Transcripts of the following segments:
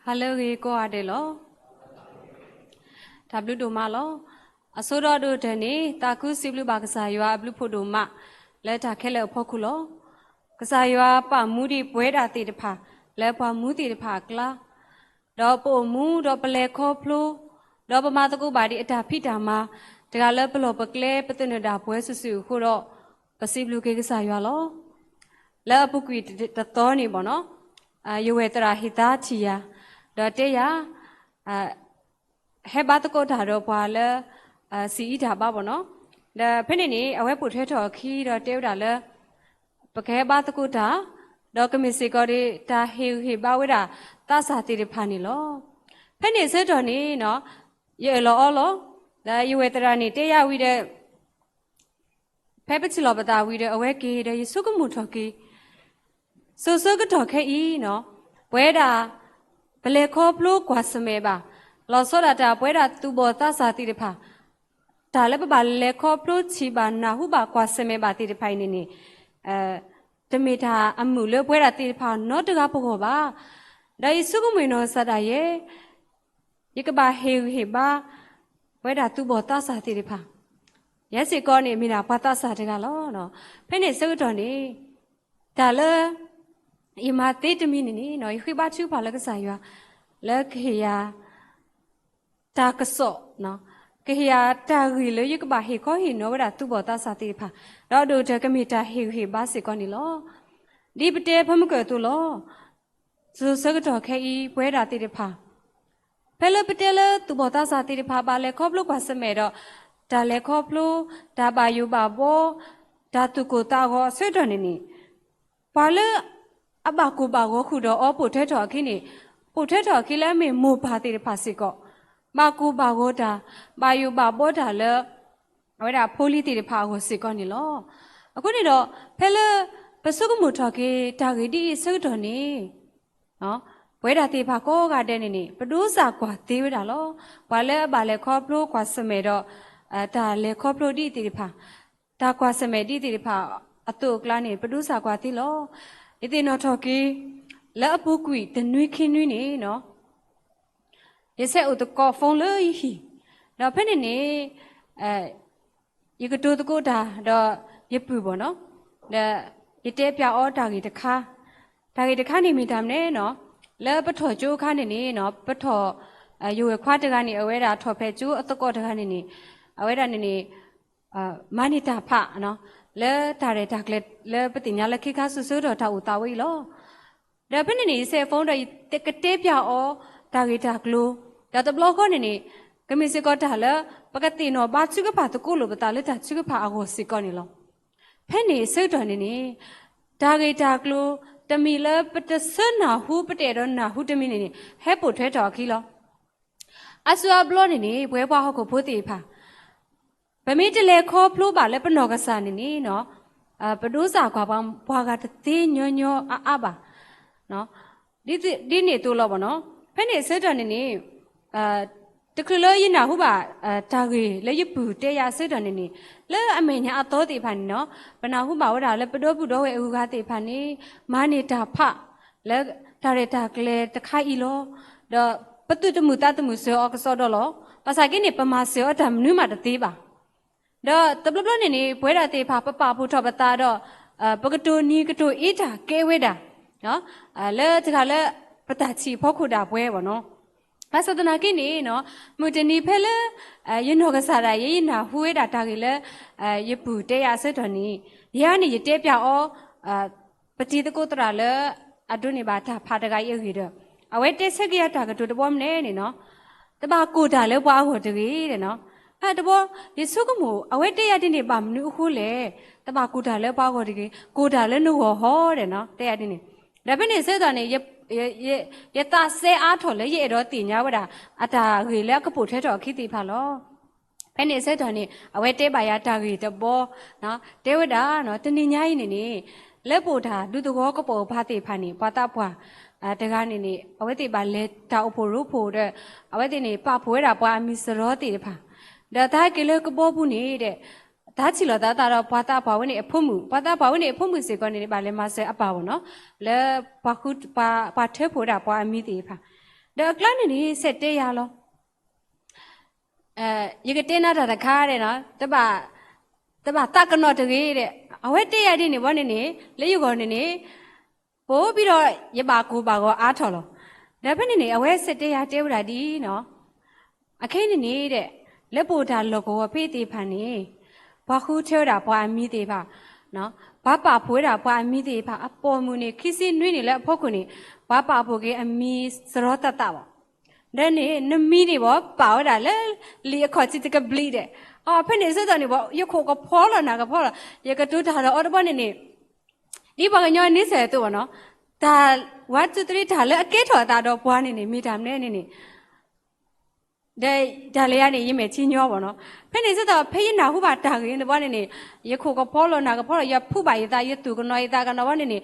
Hello, go adelo. Tablu do malo. Asoda do tani, taku siblu bakasa, you are blue podoma. Let a kele poculo. Kasa you are pa moody pueda the pa. Lepa moody the pakla. Dopo moo, doppele coplo. Double matago body at a pitama. The galepel of a clay, but then a da puesu, huro. Pasiblu kekasayalo. La puquit the thorny bono. You wait a hitatia. Datea Hebatako Taro Pala see it ababono. The penny, a web potato, key or teudala, Pacabatakuta, Docamisicori, ta he bawida, tasati the panilo. Penny said on no, yellow olo, the you wait rani, tea with a pepetsilobata with a awake, the Sugamutoki. So Sugatoke, no, where Pele coplo quasameba. Losoda da pueda tubo tasati de pa. Taleba le coplo chiba nahuba quasameba ti de painini. Temita amule pueda ti pa not the gapoba. Da isugumino sadaye. Yikaba heba pueda tubo tasati de pa. Yes, it gone mina patasati galono. Penny sugoni. Tala. Ima te to meaning, no, if we bat you palakasaya, look here, takaso, no, Kahia tagilo, you could buy he call he know that two botas atipa. Rado takamita he basiconilo. Deep de pumuka to law. So circuito ke where at the pa. Pella patella to botas atipa bale coblo quasamedo, tale coplo, tabayu babo, tatuko tago, certainly. Pala Abaku bago kudo or potato kini. Potato killer me move party pasico. Baku bagota, bayu babota le, where a politi the pago siconilo. A good do, pella, pesugumutaki, tagidi, certainly. No, where at the paco gardenini, producer quati with a law, while bale coplo quasamedo, ta le coplo di tiripa, ta quasamedi tiripa, a two clani, producer quatilo. It is not talking. La bookwee, the new king, no. They said the coffin lay. Now, penny, you could do the good, the yipubono. The Ethiopia or Tagi the car. Tagi the canny midam, no. La bato jo canny, no, bato, you were quite a gunny away at Topeju at the quarter canny. Away than manita pa, no. Le tare taklet le patinya le kika susudo ta utawi lo. The penny say phone take a tapia or tagita glue. That the block on any Kamisicotala, Pacatino, but sugar pat to cool but a little sugar pa was siconilo. Penny certainly tagita glue, the miller, but the son who potato na who the mini, he potato kilo. As you are blonini, where Wahoko put the pa. Permitted coplo by Lepanogasanini, no, producer quabam, pagat thin yo abba. No, didn't it to Lobano? Penny certainly, the color in Ahuba, Tagi, lay you put, they are certainly. Le, I mean, I thought the pan, no, but now who bowed a lepodo who got the panny, manita pa, leg, tareta clay, the kailo, the patu the mutata museo or sodolo, but I get it per masio, tam numa the tiba. The Blonini, Pueda de Papa Papu Tobatado, Bogatu Nigato Ita, Geweda, no, Le Tala Patati Pokuda Puevo, no. Pasadanakini, no, Mutini Pella, you know, Gasara, Yina, Hueda Tagile, Yipu, de Acetoni, Yani, Yetepia or Petita Cotrale, Adunibata, Patagai Hida. I wait a Segiataga to the warm name, you know. The Bakuta, Le Wow to read, you know. At the war, the Sugumu, away they had in a bam new hule, the Bakuta le Pagodi, Kuta le no hor, and no, they had in it. The penny said on it, yet I say atole, ye roti, yawada, at a relaka potato, kitty palo. Penny said on it, away they by a taggy, the bo, no, they were down, not in the Leputa, do the walk up party panny, patapua. At the ganini, away by let taupo, the away in a papuera, Mr. Roti. The Takilo Bobuni, Tachilo that are Pata Pawani a Pumu, Pata Pawani a Pumu secondary by Lemase a Pawano, Le Pakut Patepura Pa Midipa. เด็กล้านนี่เสร็จเดียร์ลยังก็เต้นน่าจะขาเลยเนาะแต่บ่าตากนอตรีเด้เอาไว้เตียดีนี่วันนี้เลยอยู่ก่อนนี่โป๊ပြီးတော့ရပါကူပါကောအားထော်လို့ဒါဖက်နေအဝဲစစ်တရားတေဝရာဒီနော်အခင်းနေတဲ့လက်ပိုတာလောကောဖေးတေဖန်နေဘာခုထဲတာဘွာအမိသေးပါနော်ဘာပါဖွေးတာဘွာအမိသေးပါအပေါ်မူနေခိစီနွေးနေလဲအဖို့ခုနေဘာပါဖို့ကအမီစရောတတပါဒါနေနမီနေဘောပါဝတာလဲလီအခေါ်ချစ်တကဘလီတဲ့အော်ဖက်နေစတဲ့နေဘောရခိုကဖောလာနာကဖောလာရကတူတာတော့အော်တော့နေဒီဘာကညောနေဆဲတော့နော်ဒါ1 2 3ဒါလည်းအကဲထော်တာတော့ဘွားနေမိတာနဲ့နေဒါလေးကနေရင်မဲ့ချင်းညောပါနော်ဖက်နေစတော့ဖေးနာဟုပါတာကင်းတော့နေရခိုကဖောလာနာကဖောလာရဖုပါရတာရတူကနော်ရတာကနော်နေ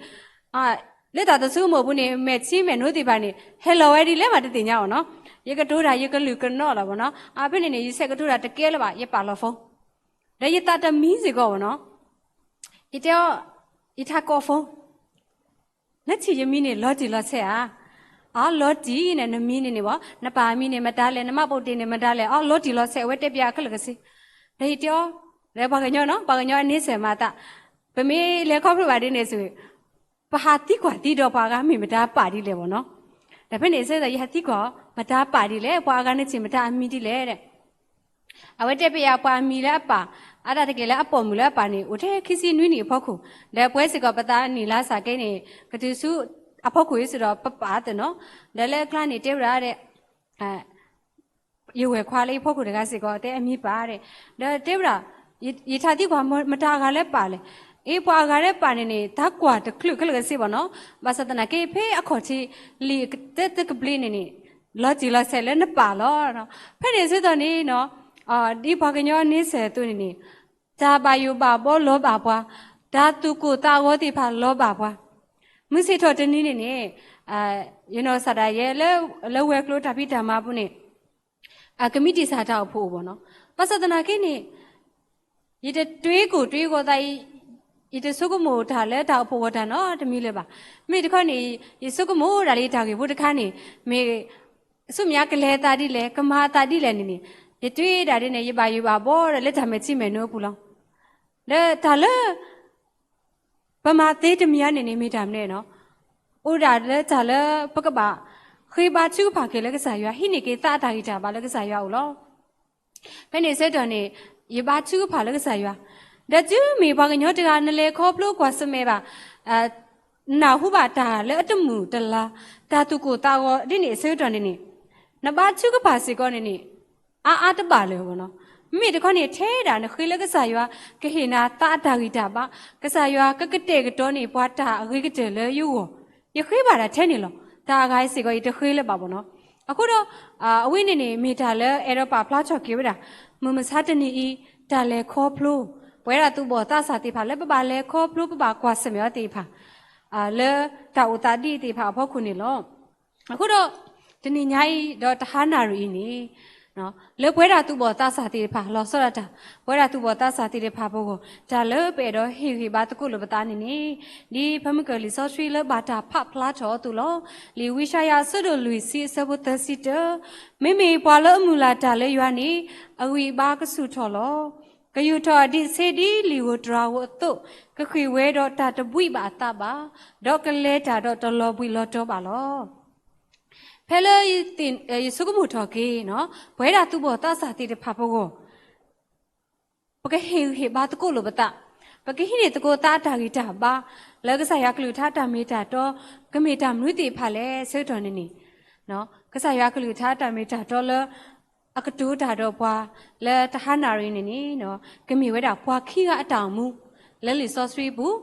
လက်တာတဆူမဘူးနေမဲ့ချင်းမဲ့နိုးတိပါနေဟယ်လိုဝဲဒီလဲမှာတင်ကြအောင်နော်ရကတိုးတာရကလူကနော်လာပါနော်ဖက်နေရဆက်ကတိုးတာတကဲလာပါရပါလို့ဖုန်းဒါရတာတမီးစီကောပါနော်ဒီတော့一他高峰，那去一米呢，老几老菜老几呢？那米呢？那八米呢？没打嘞，那马布的呢？没打嘞，老几老菜，我这边可那个是，那一条，那八个鸟喏，八个鸟你谁嘛的？不没来考不完的那是，不哈地瓜地着八个米没打八的嘞，我喏，那边那是的，一哈地瓜没打八的嘞，八个那去没打米的嘞的，我这边八米嘞八。อาได้ก็แล้วอปอมแล้วปานี่อุเทคิสินุนี่พ่อคูแล้วป่วยสิก็ปตานี่ลาสาเกนี่กะติสุอพ่อคูสิดอปปาตเนาะแล้วแลคลานี่เตราเดอยู่เวควาเลยพ่อคูตะกะสิก็แต่อมีปาเดแล้วเตรายีทาติกว่ามตากาแล้วปาเลยปวากาแล้วปานี่ตากว่าตะคลุกะสิบ่เนาะบาสตนะเกเพ่อขอที่ลีเตกบลีนี่ลอจิลอเซแล้วนะปาลอเนาะเพ่นี่สิตอนนี้เนาะဒီဘာကညောနေစေသူနေဒါပါယူပါဘောလောပါပွားဒါသူကိုတာဝတိဖာလောပါပွားမစိထောတနည်းနေyou know စတာရဲ့လဲဝဲကလို့တပိဓမ္မပုနေကမိတိစာတောက်ဖို့ပေါ့နော်ပသဒနာကိနေရတဲ့တွေးကိုတိုင်းရတဲ့စုကမို့ဒါလဲတောက်ဖို့ဒါနော်တမီးလဲပါမိတခါနေရစုကမို့ဒါလေးတောက်ကြီးဘုတခါနေမေစုမြကလဲတာဒီလဲကမာတာဒီလဲနေရတွေ့တာတဲ့နေရပါဘောလက်ထမဲ့ချိမယ်နိုးဘူးလောလဲဒါလဲပမာသေးတမီးနေမိတာမနဲ့နော်ဥဒါလဲဒါလဲပကပါခေပါချုဖာကေလဲကစားရဟိနေကေတာတာဂီတာပါလဲကစားရအောင်လောဖဲနေစက်တော်နေရပါချုဖာလဲကစားရဒါကျူမေဘာကညောတကနလေခေါပလို့ကွာစမဲပါနာဟုပါတာလဲအတမှုတလားတာသူကိုတာကောဒီနေစက်တော်နေနဘာချုကပါစီကောနေအာတပါလေဘောနော်မိတခေါနေထဲတာနခိလကစားရကဟိနာတာတာဂီတာပါကစားရကကတဲ့ကတော့နေပွားတာအခိကတဲ့လေယူရခိပါတာထဲနေလောဒါဂိုင်းစီကိုတခိလေပါဘောနော်အခုတော့အဝိနေနေမိတာလဲအဲ့တော့ပါဖလားချော့ကေဝတာမမစားတနေဤဒါလဲခေါ်ဖလို့ဘွဲတာသူဘောတာစာတိဖာလဲပလဲခေါ်ဖလို့ပကွာစမျောတိဖာလဲတာဥတာတိတိဖာဖောက်ခုနေလောအခုတော့ဒီနေ့ညိုင်းတော့တဟာနာရီနေနော်လေဘွဲတာသူဘောတာစာတိဖာလောဆောရတာဘွဲတာသူဘောတာစာတိဖာဘောကိုဒါလဲပဲတော့ဟီဘာတကုလပတာနေနေဒီဖမကလီဆော့ထရီလဲဘာတာဖဖလားချောသူလောလီဝိရှာယာဆွတ်တို့လူစီဆဘတ်စီတမေပွာလအမူလာတာလဲရွာနေအဝီဘာကဆုထော်လောကယူထော်ဒီစေဒီလီဝဒရာဝတုကခွေဝဲတော့တာတပွိပါတာပါတော့ကလဲတာတော့တလောပွိလောတော့ပါလောဖဲလေတင်စုကမှုထော်ကေနော်ဘွဲတာသူ့ဘောတာစာတိတဖာဘောပကဟေဘာတကုလဘတာပကဟိနေတကိုတာတာဂီတာပါလဲကစားရကလူထားတာမေတာတော့ကမေတာမွေးတိဖာလဲဆွေတော်နေနေနော်ကစားရကလူထားတာမေတာတော့လဲအကတူးတာတော့ဘွာလဲတဟနာရင်းနေနေနော်ကမေဝဲတာဘွာခိကအတောင်မူလဲလီဆော့ဆွေဘူး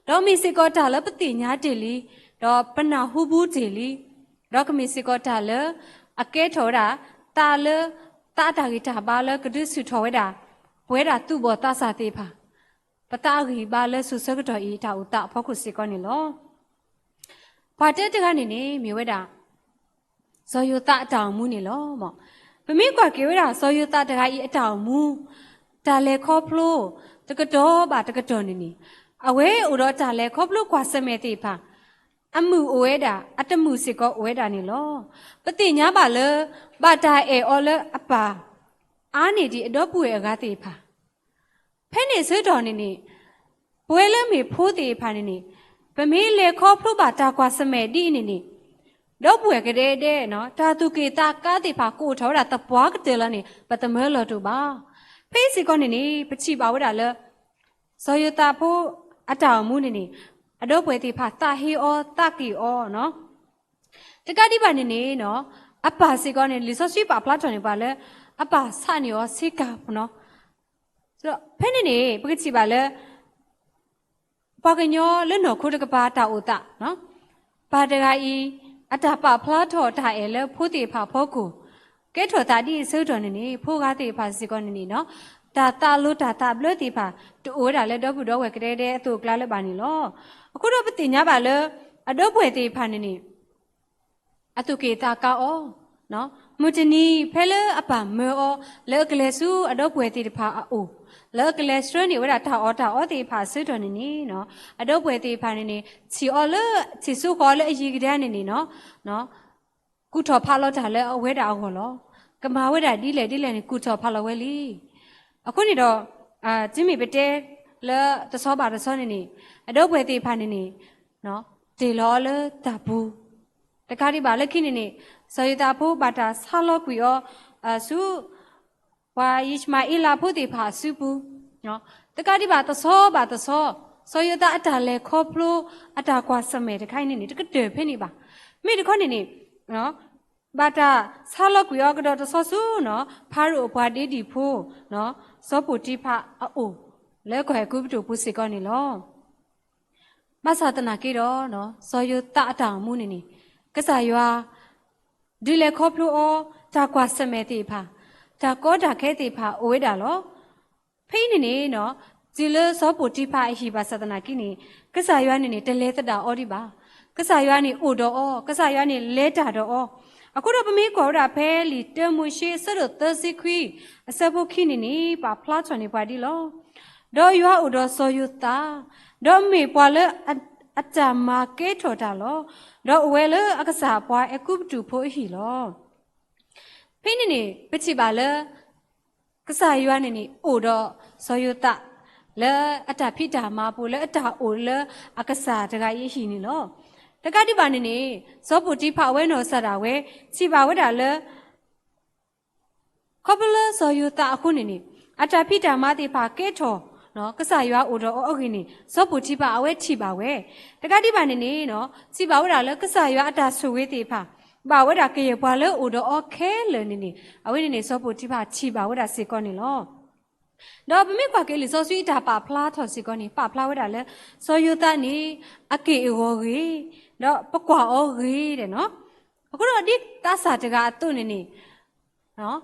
တော့မီစီကောတာလဲပတိညာတေလီတော့ပနာဟုဘူးတေလီတော့ကမီစီကောတာလဲအကဲထော်တာတာလဲတာတာဂီတာပါလဲကဒုစုထော်ဝဲတာဘွဲတာသူ့ဘောတာစာတေဖာပတာဂီပါလဲဆုစကတော်ဤတာဥတာဖောက်ခုစီကောနေလောဘာတဲ့တကနေနေမြေဝဲတာဇောယတာအတောင်မူနေလောမောပမိကွာကေဝဲတာဇောယတာတခါဤအတောင်မူတာလဲခေါဖလို့တကတော်ပါတကတော်နေနေအဝဲဥတော်တာလဲခေါဖလို့ကွာစမဲတေဖာ အမှုအဝဲတာအတမှုစစ်ကောအဝဲတာနေလောပတိညာပါလေဘာတာအော်လေအပါအားနေဒီအတော့ပွေအကားတေဖာဖဲနေဆွတော်နေနေပွဲလဲမေဖိုးတေဖာနေနေဗမေးလေခေါ်ဖလို့ပါတာကွာစမဲဒီနေနေတော့ပွေကတဲ့တဲ့နော်တာသူကေတာကားတေဖာကိုထောတာတပွားကတဲ့လနေပတမဲလော်တူပါဖေးစီကောနေနေပချိပါဝဲတာလေစောယတာဖို့အတောင်မှုနေနေအတော့ပွဲတေဖာတာဟီအောတာကီအောနော်တကတိပါနေနေနော်အပါစီကောနေလီဆော့ရှိပါဖလားတော်နေပါလေအပါဆာနေရောစိကပ်နော်ဆိုတော့ဖဲနေနေပကချိပါလေပါကညောလဲနော်ခုတကပါတာဥတာနော်ပါတကဤအတာပါဖလားတော်တာအဲလေဖိုးတေဖာဖောကူကဲထော်တာဒီဆိုတော်နေနေဖိုးကားတေဖာစီကောနေနေနော်တာလို့တာဘလတိဖာတူတာလဲတော့ဘူးတော့ဝဲကတဲ့တဲ့အတူကလာလဲပါနေလောအခုတော့ပတိညာပါလေအတော့ပွဲတေဖာနေနေအတုကေတာကောနော်မူတနီဖဲလေအပမေအောလေကလေစုအတော့ပွဲတေတဖာအိုလေကလေစထရနေဝရတာအောတေဖာဆွတော်နေနေနော်အတော့ပွဲတေဖာနေနေချီအောလေချီစုခေါ်လေအကြီးကတဲ့နေနေနော်ကုထော်ဖာလို့တာလေအဝဲတာဟောလောကမာဝဲတာဒီလေနေကုထော်ဖာလို့ဝဲလီအခုနေတော့ဂျင်းမီပတဲလေတဆောပါတဆောနေနေအတော့ပွဲတေဖာနေနေနော်တေလောလေတဘူးတခါဒီပါလက်ခိနေနေစောယတာဖို့ဘာတာဆာလောကွီယောစုဝါယိရှမာအီလာဖို့တေဖာစုဘူးနော်တခါဒီပါတဆောစောယတာအတာလေခေါဖလိုအတာကွာစမဲတခိုင်းနေနေတကတဲ့ဖိနေပါမိတခေါနေနေနော်ဘာတာဆာလောကွီယောကတော့တဆောစုနော်ဖားရူဘွားတေးဒီဖို့နော်စောပူတိဖာအိုလဲခွဲကုပတူပုစီကောနေလောမဆာတနာကေတော့နော်စောယတာအတာမှုနေနေကစားရွာဒီလေခေါပလိုအောတာကွာစမဲတေဖာတာကောတာခဲတေဖာအိုဝဲတာလောဖိနေနေနော်ဂျီလစောပူတိဖာအဟိပါသဒနာကိနေကစားရွာနေနေတလဲတတာအောဒီပါကစားရွာနေအိုတော့အောကစားရွာနေလဲတာတော့အောအခုတော့ပမေးကောတာဖဲလီတမှုရှိဆရသစီခွီအစပုခိနေနေပါဖလားချွန်နေပါဒီလောဒေါ်ရွာအိုတော့စောယတာဒေါ်မေပွာလေအတမာကေထော်တာလောတော့ဝဲလေအကစားပွားအကုပတူဖို့ဟီလောဖိနေနေပချိပါလေကစားရွာနေနေအိုတော့စောယတာလေအတဖိတာမာပူလေအတအိုလေအကစားတကရဟီနေလောတကတိပါနေနေဇောပူတိဖဝဲနော်ဆတာဝဲချိပါဝဲတာလေခေါပလစောယတာအခုနေနေအတဖိတာမာတိဖကဲထော်နော်ကစားရွာအိုတော့အောက်ခင်းနေစောပူတိပါအဝဲချိပါဝဲတကတိပါနေနေနော်ချိပါဝဲတာလေကစားရွာအတာဆူဝဲတေဖာပါဝဲတာကေရပွာလေအိုတော့အောက်ခဲလေနေနေအဝဲနေနေစောပူတိပါချိပါဝဲတာစေကောနေလောတော့ပမေကွာကေလီစောဆွီတာပါဖလားထော်စေကောနေပါဖလားဝဲတာလေစောယတာနေအကေအောကြီးတော့ပကွာအောကြီးတဲ့နော်အခုတော့ဒီတဆာတကအတုနေနေနော်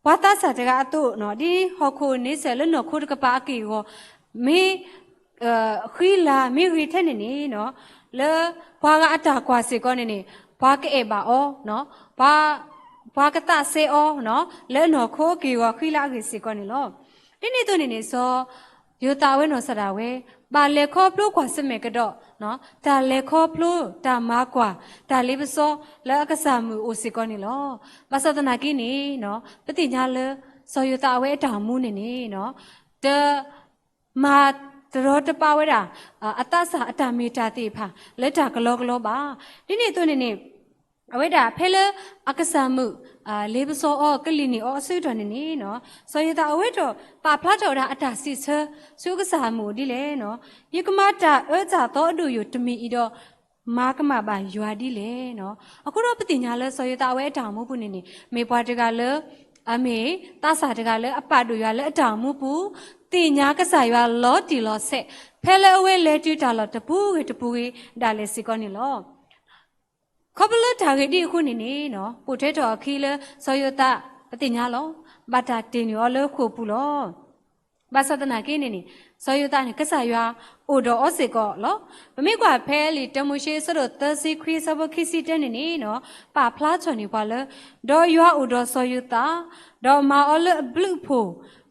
ဝါသစာတကအတုနော်ဒီဟောခိုနေဆဲလနော်ခိုတကပါအကေကိုမေခီလာမေရီထဲနေနေနော်လေဘွာကအတာကွာစေကောနေနေဘွာကဲပါအောနော်ဘွာကတဆေအောနော်လဲနော်ခိုကေကိုခီလာကေစေကောနေလောဒီနေ့တို့နေနေစောယူတာဝဲနော်ဆရာဝဲပါလေခေါပလို့ကွာစမဲကတော့နော်ဒါလေခေါပလို့ဒါမာကွာဒါလေးပစောလဲအကစားမှုအိုစီကောနေလောမဆဒနာကိနေနော်ပတိညာလေစောယူတာဝဲတောင်မှုနေနေနော်တမာတရောတပါဝဲတာအတဆာအတမီတာတိဖာလက်တာကလောပါဒီနေ့တို့နေနေအဝဲတာဖဲလေအကစားမှုလေးပစောအောကလီနီအောအဆွေတော်နေနေနော်စောရတာအဝဲတော့ပါဖလားတော်တာအတာစီဆစုကစားမှုဒီလေနော်ယကမတာကြတော့အတူယူတမီဤတော့မာကမပါရွာဒီလေနော်အခုတော့ပတိညာလဲစောရတာအဝဲအတောင်မှုပုနေနေမေပွားတကလဲအမေတဆာတကလဲအပတူရွာလဲအတောင်မှုပုတင်ညာကစားရွာလောတီလောဆက်ဖဲလဲအဝဲလဲတူတာလောတပူကြီးဒါလဲစီကောနေလောခေါပလတာဂေဒီခုနေနေနော်ပိုထဲတော်ခီလစောယတာပတိညာလောဘာတာတင်ရောလခုပူလောဘာသဒနာကိနေနေစောယတာနေကဆာရွာ อุดอสิก็เหรอไม่กว่าแพ้ลิตมุเชสรตสิคริสบคิสิเตนนี่เนาะป่าพลาชนิพาเลดอยัวอุดอสยุตาดอมาอลบลูโพ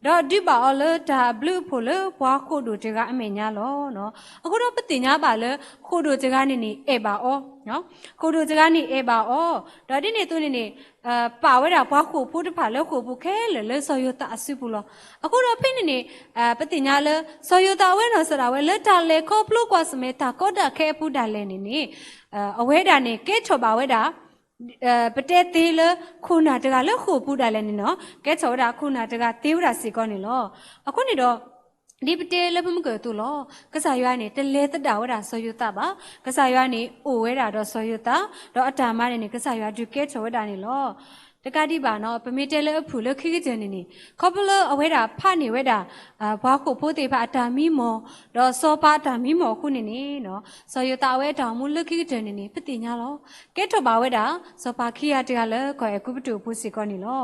ดอดิบาอลตาบลูโพเลปวาโคดูเจกาอเมญาลอเนาะအခုတော့ပတိညာပါလေခိုဒိုเจกานี่เอบ่าอเนาะခိုဒိုเจกานี่เอบ่าอดอดินี่ตัวนี่ป่าเวดาปวาโคพูดผาเลโคบุแค่เลสยุตาอสิบุลအခုတော့ဖိနေပတိညာเลสยุตาเวเนาะสระเวเลตาเลโคปลูกว่าสเมตาก็ดาแค่พูดดาเลนี่อเวดานี่เกชบ่าเวดาประเทศตีเลยคุณอาจจะเลือกคู่พูดอะไรนี่เนาะแกชอบด่าคุณอาจจะตีวด่าสิก่อนนี่ล้ออะคนนี่ดอဒီပတေလည်းမကတူလောကစားရွာနေတလဲတတာဝတာဆောယုတာပါကစားရွာနေအိုဝဲတာတော့ဆောယုတာတော့အတာမနေကစားရွာဒုကဲချောဝတာနေလောတကတိပါနော်ပမေတဲလည်းအဖူလည်းခိခိကျနေနေခေါပလအဝဲတာဖနေဝဲတာဘွားခုဖိုးတေဖအတာမီမောတော့စောပါတာမီမောခုနေနေနော်ဆောယုတာဝဲတောင်မူလည်းခိခိကျနေနေပတိညာလောကဲထောပါဝဲတာစောပါခိရတကလည်းခေါ်အကုပတူဖူစီကောနေလော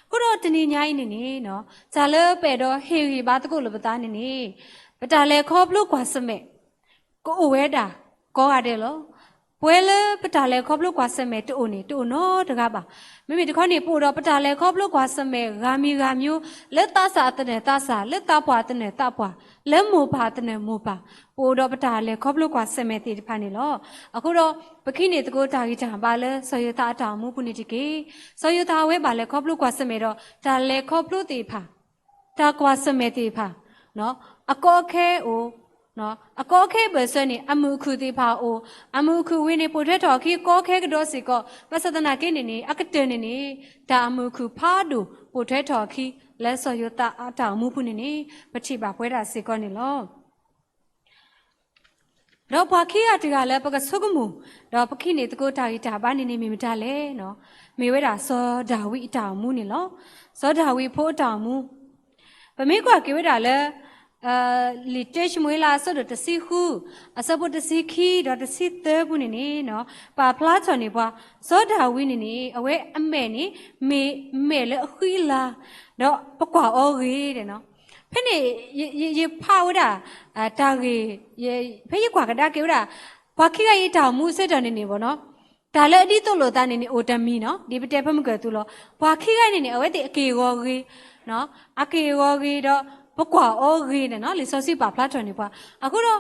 ကိုတော့တနေညာနေနေနော်ဇာလဲပဲတော့ဟေရီဘာတကုလပတာနေနေပတာလဲခေါပလို့ကွာစမဲကိုအဝဲတာကောရတယ်လောပွဲလဲပတာလဲခေါပလို့ကွာစမဲတူနေတူနော်တကားပါမိမိတခေါနေပို့တော့ပတာလဲခေါပလို့ကွာစမဲဂါမီဂါမျိုးလက်သစာတနေသစာလက်သပွားတနေသပွားလက်မိုးပါတနေမိုးပါပို့တော့ပတာလဲခေါပလို့ကွာစမဲတီတဖာနေလောအခုတော့ပခိနေတကိုတာကြီးတာပါလဲဆောရတာတောင်မှုပုန်တိကေဆောရတာဝဲပါလဲခေါပလို့ကွာစမဲတော့ဒါလဲခေါပလို့တီဖာတာကွာစမဲတီဖာနော်အကောခဲအိုနော်အကောခဲပဲစနေအမှုခုတီဖာအိုအမှုခုဝင်းနေပိုထက်တော်ခီကောခဲကတော့စီကောပသဒနာကိနေနေအကတနေနေဒါအမှုခုဖာဒူပိုထက်တော်ခီလဲဆောရတာအတောင်မှုပုန်နေပချိပါပွဲတာစီကောနေလောတော့ဘာခိရတကလည်းပကဆုကမှုတော့ပခိနေတကိုတာရီတာဘာနေနေမိမတလဲနော်မေဝဲတာစောဒါဝိအတောင်မှုနေလောစောဒါဝိဖိုးအတောင်မှုဗမေကွာကေဝဲတာလဲလီတေရှမွေလာဆိုတော့တစီခုအစပုတစီခီတော့တစီတဲဘူးနေနေနော်ပါဖလားချော်နေပွားစောဒါဝိနေနေအဝဲအမဲနေမေလဲအခွီလာတော့ပကွာအော်ကြီးတဲ့နော်ဖဲ့နေရေဖာဝတာတာကြီးရေဖဲ့ရကွာကတာကေဝတာဘာခိကရေတောင်မှုစက်တော်နေနေပေါ့နော်ဒါလည်းအတိတုလို့တာနေနေအိုတမီနော်ဒီပတဲဖက်မကတူလို့ဘာခိကနေနေအဝဲတိအကေရောကြီးနော်အကေရောကြီးတော့ပကွာအော်ကြီးနဲ့နော်လီဆောစီပါဖလာတော်နေပွားအခုတော့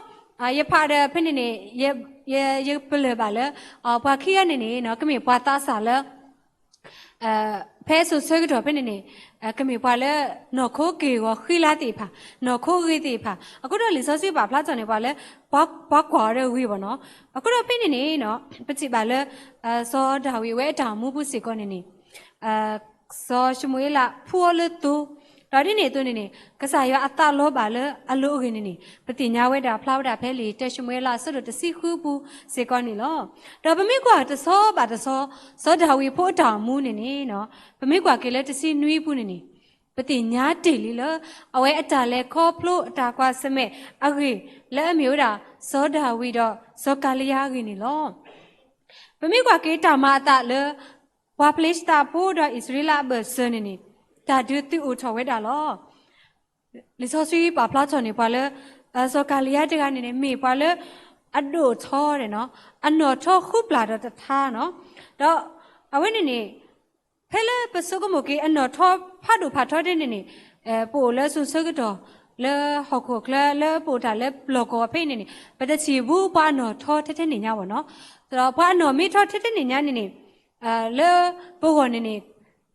ရဖာတဲ့ဖဲ့နေနေရပလေပါလေဘာခိကနေနေနော်ကမေပွားသားစားလဲဖဲဆိုဆွဲကတော့ဖဲ့နေနေကမေပွားလဲနော်ခိုးကေရောခိလာတိဖာနော်ခိုးကြီးတိဖာအခုတော့လီဆောစီပါဖလာတော်နေပွားလဲဘာကွာရဲဝီပေါ့နော်အခုတော့ဖဲ့နေနေနော်ပချိပါလဲစောဒါဝီဝဲတောင်မှုပုစီကောနေနေစောရှမွေးလာဖိုးလတူတော်ဒီနေသူနေနေကစားရအတလောပါလဲအလိုခင်းနေနေပတိညာဝဲတာဖလောက်တာဖဲလီတက်ရှမွေးလာဆွတ်တစီခူပူစေကောနေလောတော်ပမိကွာတစောပါတစောစောဒါဝီဖိုးတောင်မှုနေနေနော်ပမိကွာကေလဲတစီနွီးပူနေနေပတိညာတေလီလအဝဲအတာလဲခေါဖလို့အတာကွာစမဲအခေလဲအမျိုးတာစောဒါဝီတော့စောကလျာခင်းနေလောပမိကွာကေတာမအတာလဲဝါပလစ်တာဖိုးတော့ဣသရေလဘဆနေနေတာဒုတိဥထော်ဝဲတာလောလီဆောစီပါဖလာချော်နေပါလဲစောကလျာတကနေနေမေပါလဲအဒိုချောတယ်နော်အနော်ချောခုပလာတော့တထားနော်တော့အဝဲနေနေဖဲလဲပစုကမကေအနော်ထောဖတ်တို့ဖတ်ထောတဲ့နေနေပိုလဲဆုစကတော့လဲဟောက်ခုကလဲပိုတာလဲဘလော့ကောဖိနေနေပတချီဘူးပါနော်ထောတဲ့နေညာပေါ့နော်တော့ဘာနော်မေထောတဲ့နေညာနေနေလဲပိုကနေနေ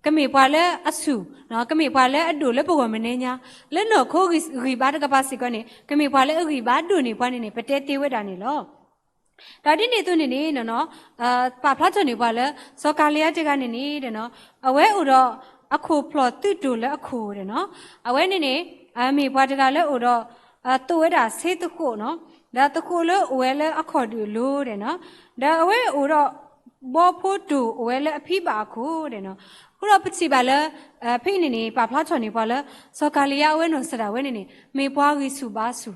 ကမေပွာလဲအဆူနော်ကမေပွာလဲအဒိုလဲပိုမနေညာလဲနော်ခိုးဂီဘာတကပါစီကနေကမေပွာလဲဂီဘာဒိုနေပွားနေနေပတဲတေးဝဲတာနေလောဒါဒီနေသူနေနေနော်ပါဖလာချော်နေပွာလဲစောကာလျာတကနေနေတဲ့နော်အဝဲဥတော့အခုဖလော့တူတူလဲအခုတဲ့နော်အဝဲနေနေအမေပွားတကလဲဥတော့တူဝဲတာဆေးတခုနော်ဒါတခုလဲဝဲလဲအခေါ်တူလို့တဲ့နော်ဒါအဝဲဥတော့ဘောဖို့တူဝဲလဲအဖိပါခုတဲ့နော်ခုတော့ပချိပါလဲဖိနေနေပါဖလာချော်နေပါလဲစောကာလျာဝဲနော်စတာဝဲနေနေမေပွားကြီးစုပါစု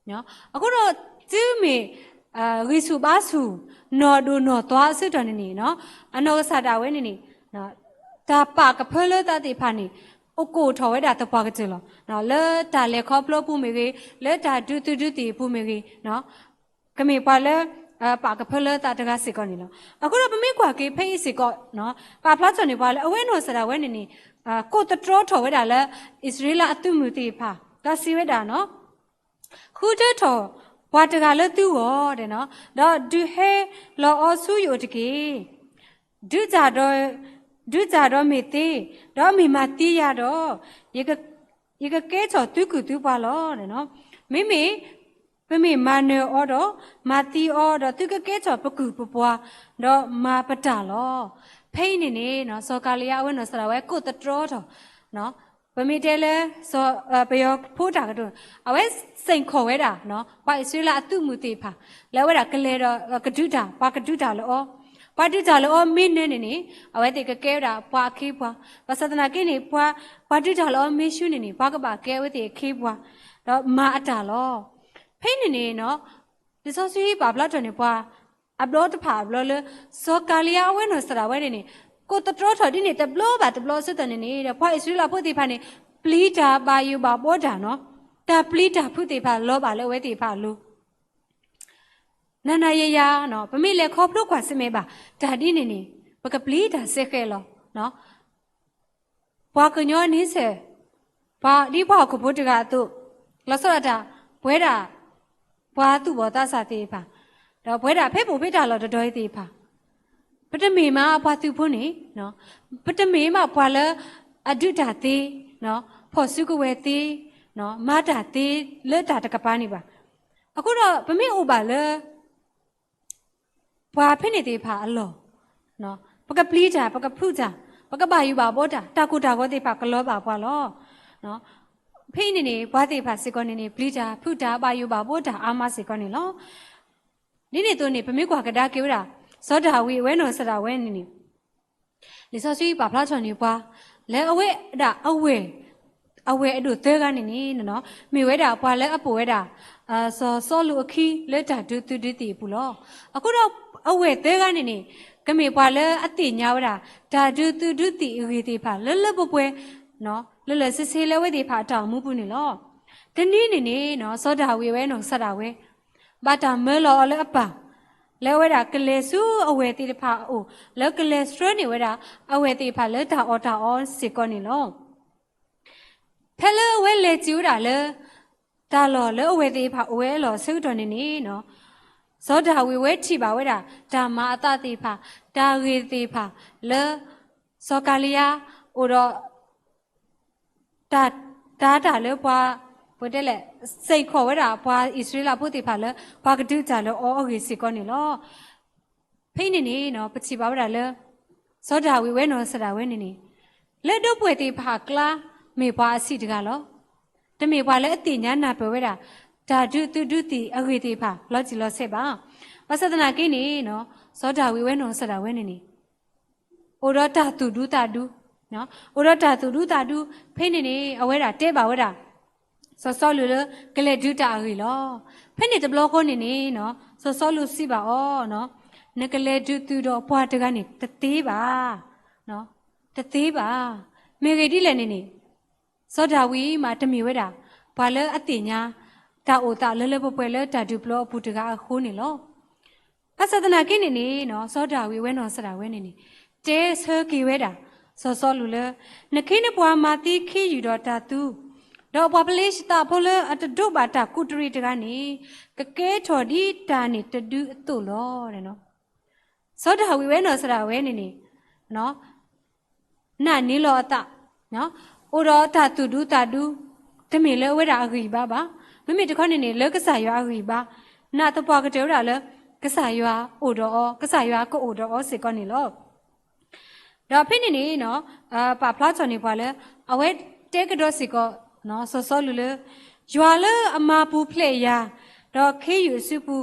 နော်အခုတော့ကျူးမေရီစုပါစုနော်ဒူနော်သွားစစ်တော်နေနေနော်အနောစတာဝဲနေနေနော်ဒါပါကဖလဲတတိဖာနေ โอโกทอไว้ด่าตะปากเจอเนาะเลตาเลคอปโลปูเมรีเลตาดูตีปูเมรีเนาะก็มีปาเลปากกับเพลตาตะกาสิก่อนนี่เนาะအခုတော့ပမေကွာကေဖိสิก่อนเนาะปาพลาจอนนี่ปาเลอเวโนสระเวนี่ကိုတတော်ထော်ဝဲတာလဲဣသရေလအတုမှုတိဖာဒါစီဝဲတာနော်ခုတထော်ဘွာတကလည်းသူ့ဟောတဲ့နော်တော့ဒူဟဲလောအဆူယိုတကေဒူကြတော့မေတေတော့မိမတီးရတော့ရေကကဲချော်သူကူသူပါလောတဲ့နော်မိပမေမာနေအော်တော့မာတီအော်တော့သူကကဲချော်ပကူပပွားတော့မာပတာလောဖိနေနော်စောကာလီယာဝဲနော်စရာဝဲကိုတတော်တော့နော်ပမေတဲလဲစောပယောဖိုးတာကတော့အဝဲစိန်ခေါ်ဝဲတာနော်ပိုက်ဆွေးလာအတုမှုတေဖာလဲဝဲတာကလဲတော့ကဒုတာပါကဒုတာလောပါတိတာလောမင်းနေအဝဲတေကကဲတာပွားခေးပွားပသဒနာကိနေပွားပါတိတာလောမင်းရှုနေဘာကပါကဲဝဲတေခေးပွားတော့မာအတာလောဖိနေနော်ဒီစောဆွေးပါဘလာတော်နေပွားအဘလောတဖာဘလောလစောကာလီယာဝဲနော်စရာဝဲနေကိုတတော်ထော်ဒီနေတဘလောပါတဘလောစတဲ့နေတဲ့ဖွာဣစရလာဖို့တေဖာနေပလီတာပါယူပါပေါ်တာနော်တာပလီတာဖို့တေဖာလောပါလဲဝဲတေဖာလူနာနာရရနော်ပမိလေခေါ်ဖလို့ခွာစမဲပါဒါဒီနေပကပလီတာစက်ခဲလောနော်ဘွာကညောနေစေဘာဒီဘွာကဘုတ်တကတုလဆောတာဘွဲတာဘွာသူ့ဘောတာစာတေဖာတော့ဘွဲတာဖဲဖို့ဖိတာလောတော်တော်သေးဖာပတမေမှာဘွာသူဖို့နေနော်ပတမေမှာဘွာလဲအဒုတာသေးနော်ဖော်စုကဝဲသေးနော်မာတာသေးလက်တာတကပားနေပါအခုတော့ဗမေဥပါလဲဘွာဖိနေသေးဖာအလောနော်ပကပလီတာပကဖုတာပကပါယူပါဘောတာတာကူတာကောသေးဖာကလောပါဘွာလောနော်ဖိနေဘွာသေးဖာစေကောနေပလီတာဖုတာပါယူပါဘောတာအာမစေကောနေလောနေတို့နေဗမေကွာကဒါကေဝတာစောတာဝီဝဲနော်စတာဝဲနေလေစောဆွေးပါဖလားချော်နေပွားလဲအဝဲဒါအဝဲအဲ့တို့သဲကနေနော်မိဝဲတာပွားလဲအပူဝဲတာစောလူအခီလက်တာဒူတူတီဘူးလောအခုတော့အဝဲသဲကနေကမေပွားလဲအတိညာဝတာဒါဒူတူတီအေတီဖာလဲပွဲနော်လဲစစ်စစ်လဲဝဲတီဖာတောင်မှုဘူးနေလောတနည်းနေနော်စောတာဝီဝဲနော်စတာဝဲဘာတာမဲလောလဲအပါလဲဝဲတာကလေးစုအဝဲတိဖာအိုလဲကလေးစထရနေဝဲတာအဝဲတိဖာလဲတာအော်စစ်ကောနေလောဖဲလဲဝဲလေကျူတာလဲတာလောလဲအဝဲတိဖာအဝဲလောဆုတော်နေနော်ဇောတာဝီဝဲထီပါဝဲတာဒါမာအတတိဖာဒါဝေတိဖာလဲဇောကာလီယာအိုတော့တာလဲပွားဘုဒ္ဓလေစိတ်ခေါ်ဝဲတာဘွာဣသရေလဖို့တေဖာလဲဘာကဒုကြလဲအော်အေစီကောနေလောဖိနေနော်ပချီပါဝဲတာလဲစောတာဝီဝဲနော်စတာဝဲနေလက်တော့ပွေတေဖာကလာမေဘွာအစီတကလောတမေဘွာလဲအတိညာနာပဲဝဲတာဒါဒုတီအေတေဖာလောကြည့်လောဆက်ပါပသဒနာကိနေနော်စောတာဝီဝဲနော်စတာဝဲနေအိုရတာတူဒူတာဒူနော်အိုရတာတူဒူတာဒူဖိနေအဝဲတာတဲပါဝဲတာစောလူလကလေဒူတာရီလောဖဲနေတဘလောကိုနေနော်စောလူစီပါအောနော်နကလေဒူတူတော့ဘွားတကနေတသေးပါနော်တသေးပါမေဂေဒီလည်းနေစောဒါဝီမှာတမီဝဲတာဘာလဲအတင်ညာတာအိုတာလဲပွဲလဲတာဒူဘလောဘူတကခိုးနေလောအသဒနာကိနေနော်စောဒါဝီဝဲနော်စတာဝဲနေတဲဆာကီဝဲတာစောလူလနခိနဘွားမာတိခိယူတော့တာသူတော့ပပလေးစတာဖိုလအတဒုဘာတာကုတရီတကနေကကဲထော်ဒီတာနေတဒူအတူလောတဲ့နော်စောတာဝီဝဲနော်စတာဝဲနေနော်နာနီလောအတနော်အိုတော့တာတူဒူတာဒူတမီလဲဝဲတာအဂီပါမမေတခါနေလဲကစားရွာအဂီပါနာတပွားကတဲတာလဲကစားရွာအိုတော့ကစားရွာကိုအိုတော့စေကောနေလောတော့ဖိနေနော်ပါဖလားချော်နေပါလဲအဝဲတဲကတော့စေကောနော်စောလူလေရွာလေအမပူဖလက်ရတော့ခေယူစုပူ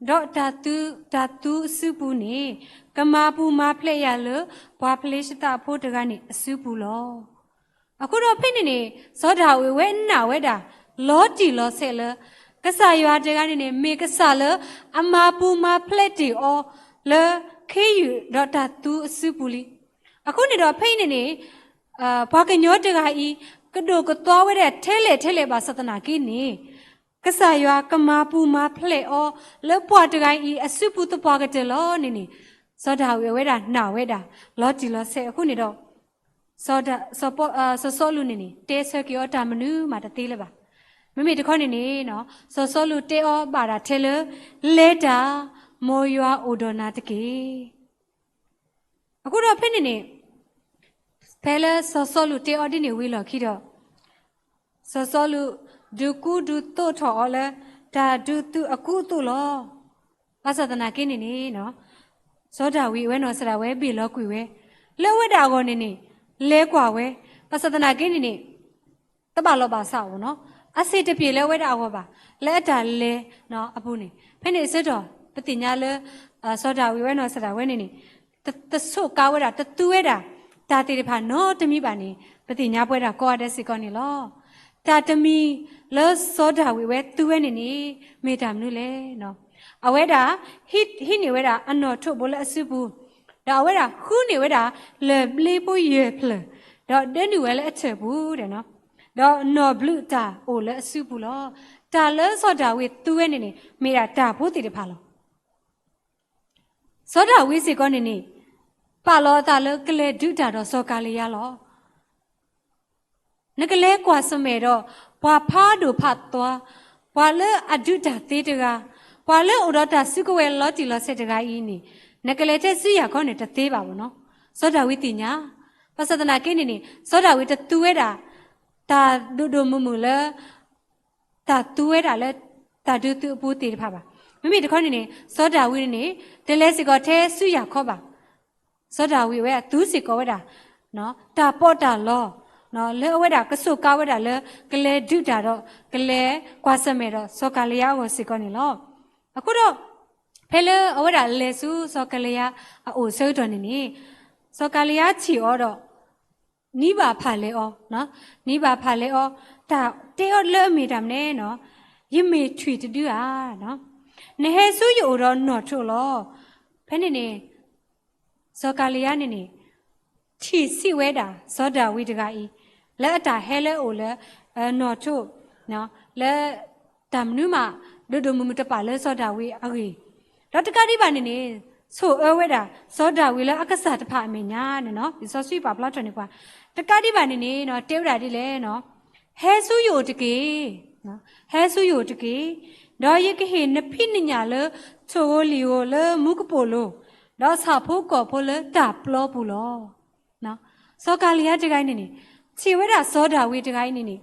တော့တာတူစုပူနေကမာပူမဖလက်ရလေဘွာဖလေးစတာဖို့တကနေအစုပူလောအခုတော့ဖိနေဇောတာဝေဝဲနာဝဲတာလောတီလောဆဲလေကစားရွာတကနေမေကစားလေအမပူမဖလက်တီအောလေခေယူတော့တာတူအစုပူလီအခုနေတော့ဖိနေ พอกันยอดจะไงก็ดูก็ตัวไว้แต่เทเลบาสตนากินนี่ก็สายว่ากมาปูมาเพลอแล้วปวดจะไงอสุปุตปวดก็เจล้อนี่สอดาวเวดาหนาวเวดาล้อจีล้อเสคุณนี่ดอกสอดสอปสอลูนี่เตสกิอตามนูมาตะตีเลยบ่ไม่มีทุกคนนี่เนาะสอลูเตอบาดาเทเลเลดาโมยัวอุดนาตะกีအခုတော့ဖိနေဖဲလဲစောလူတေအော်ဒီနေဝီလော်ခိတော့စောလူဒုကူဒုတို့ထော်လဲဒါဒုသူအခုတူလောဘာသာတနာကိနေနော်စောဒဝီဝဲနော်စရာဝဲပြီလောကွေဝဲလဲဝဲတာကောနေလဲกว่าဝဲဘာသာတနာကိနေတပါလောပါဆောက်နော်အစိတပြေလဲဝဲတာဟောပါလဲတာလဲနော်အပူနေဖိနေစစ်တော့ပတိညာလဲစောဒဝီဝဲနော်စရာဝဲနေတဆုကာဝဲတာတတူဝဲတာတာတိရဖာနော်တမိပါနေပတိညာပွဲတာကောရတဲ့စီကောနေလောတာတမီလောစောဒဝီဝဲတူဝဲနေမေတ္တာမနုလေနော်အဝဲတာဟိနေဝဲတာအနော်ထုတ်ဘလဲအစုဘူးဒါအဝဲတာခူးနေဝဲတာလေလေးပိုးရေဖလတော့တဲ့နူဝဲလဲအချက်ဘူးတဲ့နော်တော့နော်ဘလူးတာအိုလဲအစုဘူးလောတာလဲစောဒဝီတူဝဲနေမေတာတာဖို့တိရဖာလောစောဒဝီစီကောနေပါလောတာလကလေဒုတာတော့စောကာလီယာလောနကလေကွာစမဲတော့ဘွာဖားတို့ဖတ်သွားဘွာလေအဒုတာတေးတကဘွာလေဥဒတာစုကဝဲလောတီလောဆက်တကဤနီနကလေတဲ့စုရခေါနဲ့တသေးပါဘောနော်စောဒဝိတိညာပသဒနာကိနေစောဒဝိတတူဝဲတာတာဒုမမူလေတာတူဝဲတာလေတာဒုတူဘူးတေးဖာပါမိမိတခေါနေစောဒဝိနေတလဲစီကောထဲစုရခေါပါစောဒဝီဝဲသူစီကောဝဲတာနော်တာပေါ့တာလောနော်လဲဝဲတာကဆုကားဝဲတာလဲကလဲဒုတာတော့ကလဲကွာစမဲတော့စောကလျာကိုစီကောနေလောအခုတော့ဖဲလဲဝဲတာလဲစုစောကလျာအိုဆွတော်နေစောကလျာချီဩတော့နိဗ္ဗာဖာလဲဩနော်နိဗ္ဗာဖာလဲဩတာတေဩလဲမိတမ်နေနော်ယမေထွေတူอ่ะနော်နေဟဲစုယိုတော့နော်ထုလောဖဲနေစောကလျာနေချီစီဝဲတာစောဒဝိတကဤလဲအတာဟဲလဲအိုလဲနော်ထုနော်လဲတမ်နုမဒုမမတပါလဲစောဒဝိအဂီတော့တကတိပါနေဆိုအဝဲတာစောဒဝိလဲအကဆာတဖာအမေညာနော်ဒီစောဆွေပါပလာတယ်ကွာတကတိပါနေနော်တေဝတာဒီလဲနော်ဟဲဆုယိုတကေနော်ဟဲဆုယိုတကေတော့ယကဟေနဖိနညာလဲချိုလီယိုလဲမုကပိုလိုတော့စာဖို့ကောဖို့လဲတာပလောဘူးလောနော်စောကလျာတကိုင်းနေချီဝဲတာစောဒဝေတကိုင်းနေ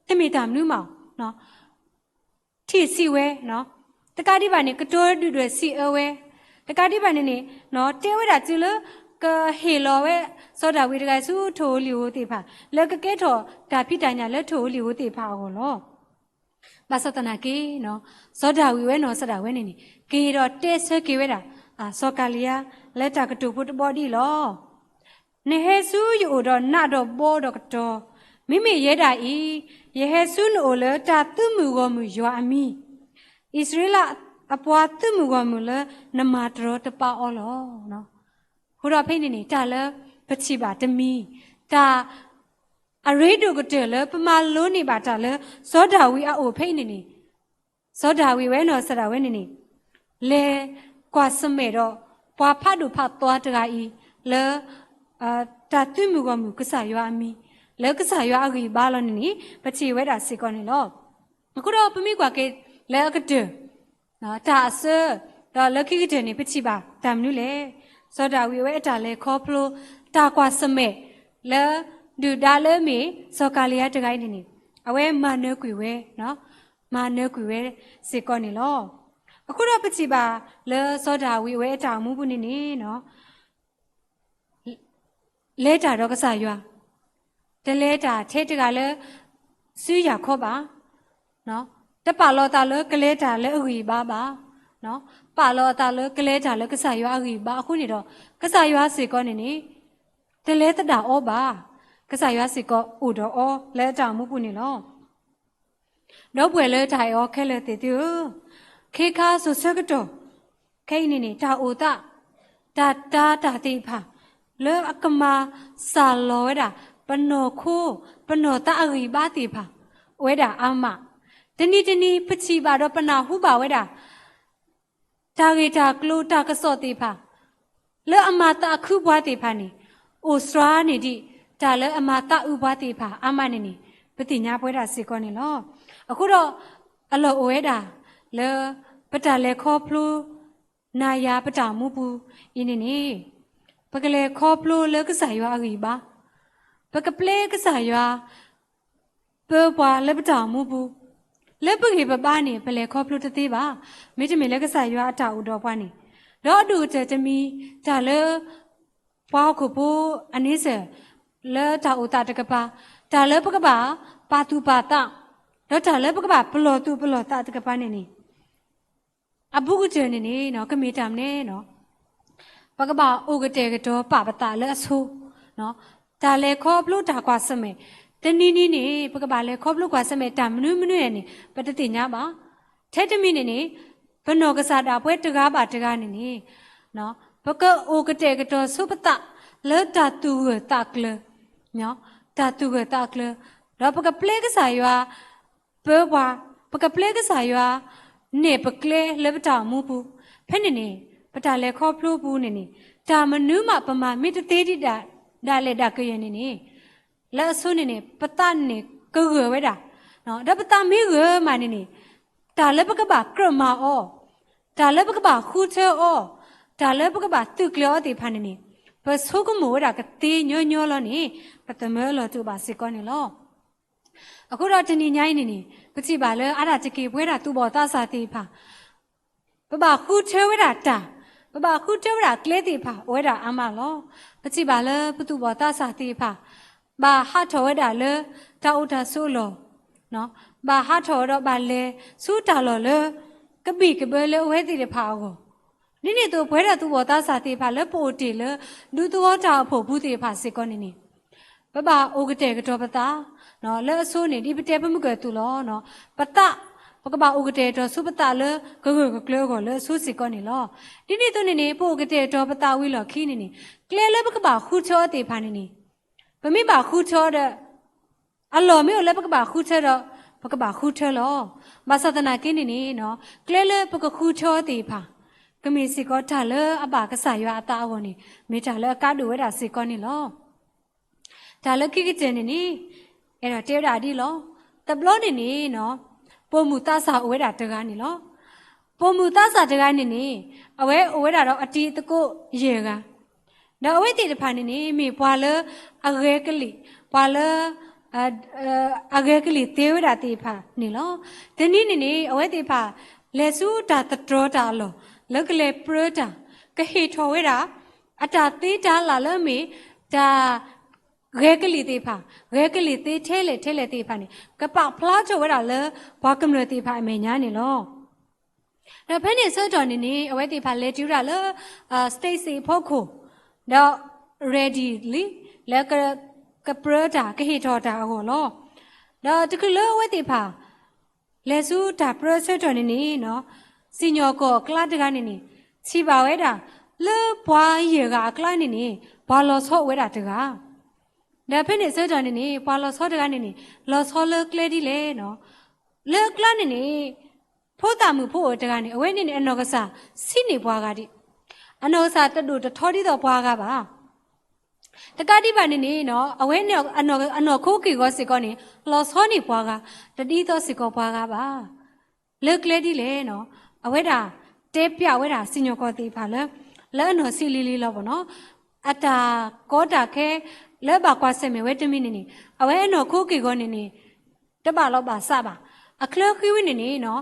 တမိတာမနုမောင်နော်ထီစီဝဲနော်တကတိပါနေကတိုးတူတွေစီအဝဲတကတိပါနေနော်တဲဝဲတာကျလကဟေလောဝဲစောဒဝေတကိုင်းစုထိုးလီဟိုတေဖာလက်ကကဲထော်ဒါဖိတိုင်ညာလက်ထိုးလီဟိုတေဖာဟောလောဘာစတနာကေနော်စောဒဝေဝဲနော်စတာဝဲနေကေတော့တဲဆကေဝဲတာစောကလျာလက်တာကတူဖို့တဘော်ဒီလောနေဟဲဆူယိုတော့နတော့ဘောတော့ကတော့မိမိရဲတာဤယေဟဲဆူနိုလေတာသူမှုကောမှုယွာအမီဣသရေလအပွားသူမှုကောမှုလေနမတော်တပါအောလောနော်ဟိုတော့ဖိနေတာလဲပချိပါတမီတာအရေဒုကတဲလဲပမာလုံးနေပါတာလဲဇောဒဝီအိုဖိနေဇောဒဝီဝဲနော်စတာဝဲနေလေကွာစမဲတော့ပွာဖတ်တို့ဖတ်သွားတကဤလဲတာတွမှုကမှုကစားရွာအမီလဲကစားရွာအကြီးဘာလို့နေပချီဝဲတာစီကောနေလောအခုတော့ပမိကွာကေလဲကတဲ့နော်တာဆာတော့လခိကတဲ့နေပချီပါတမ်နုလေစောဒဝီဝဲအတာလဲခေါ်ဖလိုတာကွာစမဲလဲဒူဒါလဲမီစောကလျာတကိုင်းနေအဝဲမာနကွေဝဲနော်မာနကွေဝဲစီကောနေလောအခုတော့ပချီပါလဲစောဒဝီဝဲအတာမှုပုနေနေနော်လဲတာတော့ကစားရွာတလဲတာထဲတကလည်းစီးရခေါ်ပါနော်တပါလောတာလဲကလဲတာလဲအဂီပါပါနော်ပါလောတာလဲကလဲတာလဲကစားရွာအဂီပါအခုနေတော့ကစားရွာစီကောနေတလဲတတာဩပါကစားရွာစီကောဥတော်ဩလဲတာမှုပုနေလောတော့ပွဲလဲတိုင်ဩခဲလဲတေတူခေခါဆိုစကတော့ခိနေတာအိုတာတာတိဖာလဲအကမစာလောတာပ โนโคปโนตาอีบ้าตีผาเวดาอามาเดนี่พชีบาดปนาหูบ่าเวดาตากีตากลูตากระสอตีผาเลออามาตาคูบัวตีผานี่โอสรานี่ดิตาเลออามาตาอุบัวตีผาอามานี่ปฏิญญาเวดาสิก่อนนี่ล้อအခုတော့အလောဝဲတာလေပတလေခေါပလူနာယာပတမှုပူအင်းနေပကလေခေါပလူလေကစားရွာအီပါပကပလေကစားရွာပေပွာလေပတမှုပူလေပကေပပနေပလေခေါပလူတသေးပါမိတမီလေကစားရွာအတာဥတော်ပွားနေတော့အတူတမီဒါလေပွားခုပူအနည်းစလေတာဥတာတကပါဒါလေပကပါပါတူပါတာတော့ဒါလည်းပကပပလောတူပလောတာတကပန်းနေအဘုကကျနေနော်ကမေတမ်နေနော်ပကပအိုကတဲ့ကတော့ပပတာလည်းအဆိုးနော်ဒါလည်းခေါပလို့တာကွာစမဲတနီနေပကပလည်းခေါပလို့ကွာစမဲတာမနွရဲ့နေပတတိညာပါထဲတမိနေဘနောကစားတာပွဲတကားပါတကားနေနော်ပကအိုကတဲ့ကတော့ဆုပတာလဲတာတူတာကလနော်တာတူတာကလတော့ပကပလေကစားရွာပေဝါပကပလေကစားရွာနေပကလေလေပတာမှုပူဖဲနေပတာလေခေါပလို့ပူနေတာမနုမပမာမိတသေးတိတာဒါလေဒါကရနေလဲအဆုနေပတနေကရဝဲတာနော်ဒါပတာမိရမနေဒါလေပကပကရမအောဒါလေပကပခူချေအောဒါလေပကပတုကလောတိဖာနေပဆုကမောဒါကတိညညလောနေပတမဲလောတူပါစေကောနေလောအခုတော့တဏီညိုင်းနေပချိပါလေအဲ့ဒါတကေပွဲတာသူ့ဘောသားစာတိဖာပပခုချဲဝဲတာတာပခုချဲဝဲတာကလဲတိဖာဝဲတာအမလောပချိပါလေပသူ့ဘောသားစာတိဖာဘာဟာထောဝဲတာလေတာဥတာဆိုလောနော်ဘာဟာထောတော့ဘာလေစူတာလောလေကပိကပဲလေဝဲတိတဖာကိုနိတူပွဲတာသူ့ဘောသားစာတိဖာလေပိုတီလေဒူတော်တာဖို့ဘူးတိဖာစစ်ကောနေပပအိုကတဲ့ကတော့ပတာနော်လဲအဆိုးနေဒီပတဲပမှုကတူလောနော်ပတပကပဥကတဲ့တော့စုပတလဲဂဂကလေကိုလဲဆူစီကောနေလောဒီနေ့သူနေပိုကတဲ့တော့ပတဝီလောခီနေကလဲလဲပကပခူချောတေဖာနေဗမိပါခူချောတဲ့အလော်မျိုးလဲပကပခူချေတော့ပကပခူချေလောမသဒနာကင်းနေနော်ကလဲလဲပကခူချောတေဖာကမေစီကောတာလဲအပါကဆာရွာအတာဝနေမေတာလဲကားတူဝဲတာစီကောနေလောဒါလဲခိကကျနေအဲ့တော့တဲတာဒီလောတဘလို့နေနော်ပုံမူတဆာအဝဲတာတကားနေလောပုံမူတဆာတကားနေအဝဲတာတော့အတီတကုရေကနော်အဝဲတီတဖာနေမိဘွာလအဂဲကလီဘွာလအဂဲကလီတဲဝဲတာတီဖာနေလောဒီနေ့နေအဝဲတီဖာလေစုတာတတော်တာလောလကလေပရတာကဟေထော်ဝဲတာအတာသေးတာလာလမေဒါရဲကလေးတေဖာရဲကလေးတေထဲလေတေဖာနေကပဖလားချိုဝဲတာလေဘာကမလို့တေဖာအမေညာနေလောဒါဖဲနေစောတော်နေအဝဲတေဖာလေကျူတာလေစတိတ်စီဖို့ခုတော့ ready လေကပရတာကဟေထော်တာဟောလောတော့တကလေအဝဲတေဖာလေစုတာပရစောတော်နေနော်စီညောကောကလတ်တကနေချီပါဝဲတာလေဘွားရေကကလတ်နေဘာလို့ဆော့ဝဲတာတကားဒါဖက်နေစောတော်နေပွာလောဆောတကနေလောဆောလကလေဒီလေနော်လေကလနေဖို့တာမှုဖို့တကနေအဝဲနေအနော်ကစားစီနေပွားကတိအနော်စားတတူတထောတိတော်ပွားကပါတကတိပါနေနော်အဝဲနေအနော်ခိုးကေကောစစ်ကောနေလောဆောနေပွားကတတိတော်စစ်ကောပွားကပါလေကလေဒီလေနော်အဝဲတာတဲပြဝဲတာစညောကောတိပါလေလဲအနော်စီလီလီလောပေါ့နော်အတာကောတာခဲလဲပါကွာဆက်မယ်ဝဲတမီနေအဝဲနော်ခိုးကေကောနေတပါတော့ပါစပါအခလခိဝိနေနော်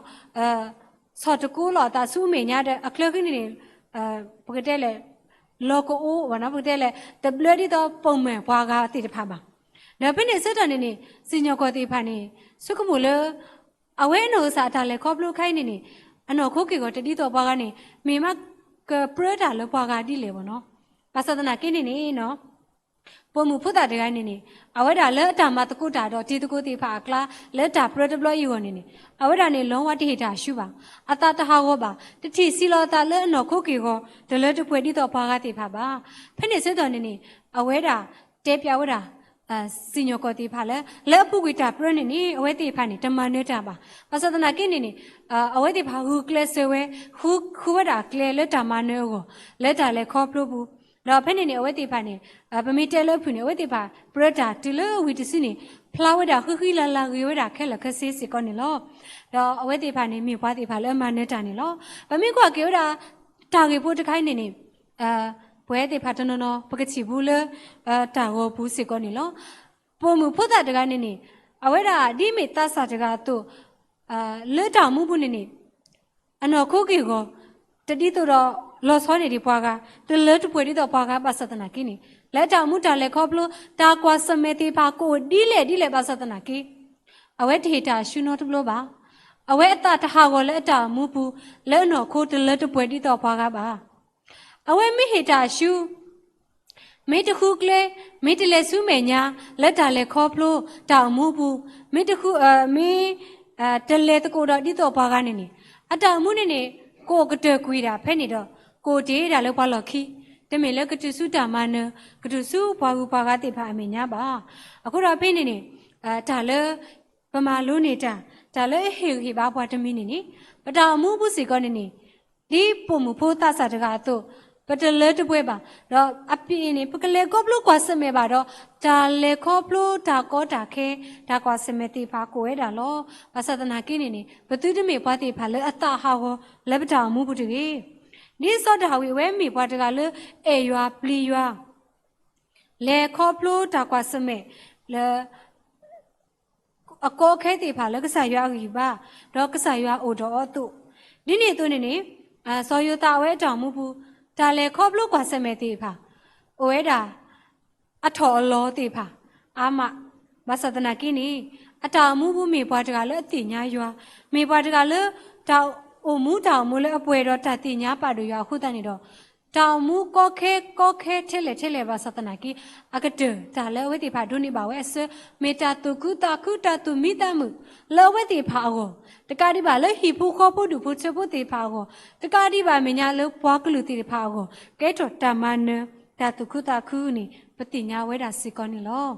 ဆော်တကူလောတာစုမေညာတဲ့အခလခိနေပကတဲ့လေလောကအိုဝနာပကတဲ့လေတဘလဒီတော့ပုံမှန်ဘွားကားတိတဖာပါနောက်ဖိနေစတဲ့နေစညောကောတိဖာနေစုကမူလအဝဲနော်စားတာလေခေါပလို့ခိုင်းနေအနော်ခိုးကေကောတတိတော့ဘွားကနေမေမကပရတာလောဘွားကားတိလေပေါ့နော်ပါသဒနာကင်းနေနော်ပုံမှုဖုတ်တာတကိုင်းနေအဝဲတာလဲအတာမတကုတာတော့ဒီတကုတိဖာကလာလဲတာပရဒပလောယူနေအဝဲတာနေလုံးဝတိဟိတာရှုပါအတာတဟာဟောပါတတိစီလောတာလဲအနော်ခုကေကောဒလဲတပွဲတိတော့ဘာကတိဖာပါဖက်နေစတော့နေအဝဲတာတဲပြဝဲတာ สิญญกติพาเลแล้วปุกิตาปรนี่นี่เอาไว้ติพานี่ตมาเนตาบาภาษาตนากินี่นี่เอาไว้ติพาฮูเคลเซเวฮูวดาเคลเลตามาเนโกเลตาเลคอปลูบูเราเพ่นี่นี่เอาไว้ติพานี่ปะมีเตเลพูนี่เอาไว้ติพาปรดาติเลวิติสินี่พลาวดาฮึลาลาเวดาแค่ละคเซสิก่อนนี่ลอเราเอาไว้ติพานี่มีพาติพาเลมาเนตานี่ลอปะมีกว่าเกวดาตาเกพูตะไคนี่นี่ပွဲတိဖာတနော်ပကချီဘူးလေတာဟောဘူးစီကောနီလောပုံမှုဖို့တာတကနေနေအဝဲတာဒီမေတဆာတကတို့လွတ်တော်မှုဘူးနေနေအနော်ခုကေကိုတတိတို့တော့လော်စောနေဒီပွားကတလွတ်ပွဲဒီတော့ပွားကပါစတနာကိနေလက်တော်မှုတာလေခေါပလို့တာကွာစမဲတိဖာကိုဒီလေပါစတနာကိအဝဲထေတာရှုနောတဘလို့ပါအဝဲအတတဟာကိုလည်းအတာမှုဘူးလဲနော်ခိုးတလွတ်ပွဲဒီတော့ပွားကပါအဝဲမိဟေတာရှုမေတခုကလေမေတလေစုမေညာလက်တာလေခေါပလို့တောင်မှုဘူးမေတခုမေတလေတကိုတော့ဒီတော့ဘာကနေနေအတောင်မှုနေနေကိုကတဲ့ကွေးတာဖဲနေတော့ကိုတေးတာလောက်ပါလို့ခီတမေလေကတစုတာမနကတစုဘွားဘူးဘွားကတိဖာအမေညာပါအခုတော့ဖဲနေနေဒါလေပမာလို့နေတာဒါလေဟေဘာဘွားတမင်းနေနေပတောင်မှုဘူးစီကောနေနေဒီပုံမှုဖို့သစာတကားတော့ပတလေတပွဲပါတော့အပြင်းနေပကလေကောပလို့ကွာစမဲပါတော့ဒါလေခေါပလို့ဒါကောတာခဲဒါကွာစမဲတိဖာကိုရတာလောဘာသာတနာကိနေနေဘသူတမေဘွားတိဖာလေအတဟာဟောလက်ပတာမှုဘူးတကြီးဒီစောတဟာဝေဝဲမေဘွားတကလေအေရွာပလီရွာလေခေါပလို့ဒါကွာစမဲလေအကောခဲတိဖာလေကဆာရွာကြီးပါတော့ကဆာရွာအိုတော်တုဒီနေ့သူနေစောယတာဝဲတောင်မှုဘူးဒါလေခေါပလို့ကွာစမဲတိဖာအိုဝဲတာအထော်အလောတိဖာအာမမသဒနာကိနီအတောင်မှုဘူးမေဘွားတကလည်းအတိညာရွာမေဘွားတကလည်းတောင်အိုမှုတောင်မှုလည်းအပွဲတော့တတိညာပါတို့ရွာခုတန်နေတော့တောင်မှုကောခဲထဲလေပါသဒနာကိအကတဒါလည်းဝဲတိဖာဒုနေပါဝဲဆမေတာတုကုတာတုမိတမှုလောဝဲတိဖာအောတကားဒီပါလေဟီဖူခေါ်ဖို့ဒူဖူချဖို့တိဖာအောတကားဒီပါမညာလောဘွားကလူတိဖာအောကဲတော့တမနတာတုကုတာခုနီပတိညာဝဲတာစီကောနီလော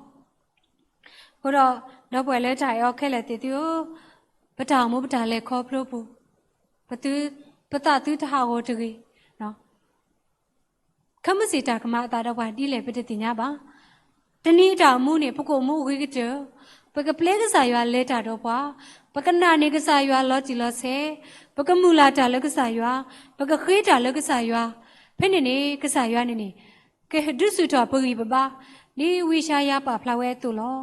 ဟိုတော့ပွဲလဲတိုင်ရောခဲလဲတိတိပတောင်မပတာလဲခေါ်ဖလို့ဘူးပတတူတဟာကိုတကြီးနော်ခမစီတာကမအတာတော့ဘာဒီလေပတိညာပါတနည်းတောင်မှုနေပကုမှုဝိကကြပကပလေကစားရွာလဲတာတော့ပွာပကနာနေကစားရွာလောကြည်လောဆဲပကမူလာတာလကစားရွာပကခေးတာလကစားရွာဖဲနေကစားရွာနေကဲဒုစုတော်ပဂီပပါဒီဝိရှာယပါဖလာဝဲတူလော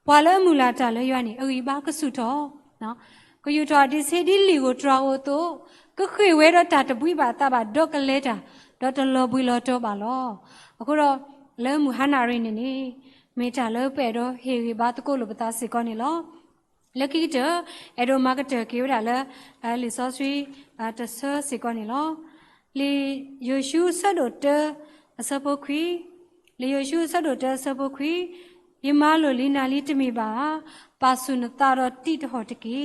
ဘွာလမူလာတာလဲရွာနေအဂီပါကစုတော်နော်ကယူတော်ဒီစေဒီလီကိုတရာဝတိုကခေဝဲတော့တာတပွိပါတပါဒေါကလဲတာဒေါတလောပွိလောတော့ပါလောအခုတော့လဲမူဟနာရိနေမေတာလောပဲတော့ဟေဘာတကိုလိုပတာစီကောနေလောလက်ကီတအဲ့တော့မာကတကေရလာလီဆောဆွီတဆာစီကောနေလောလီယိုရှုဆတ်တော့တအစပုခွီလီယိုရှုဆတ်တော့တဆပုခွီယမလိုလီနာလီတမီပါပါဆုနတာတော့တိတဟောတကေ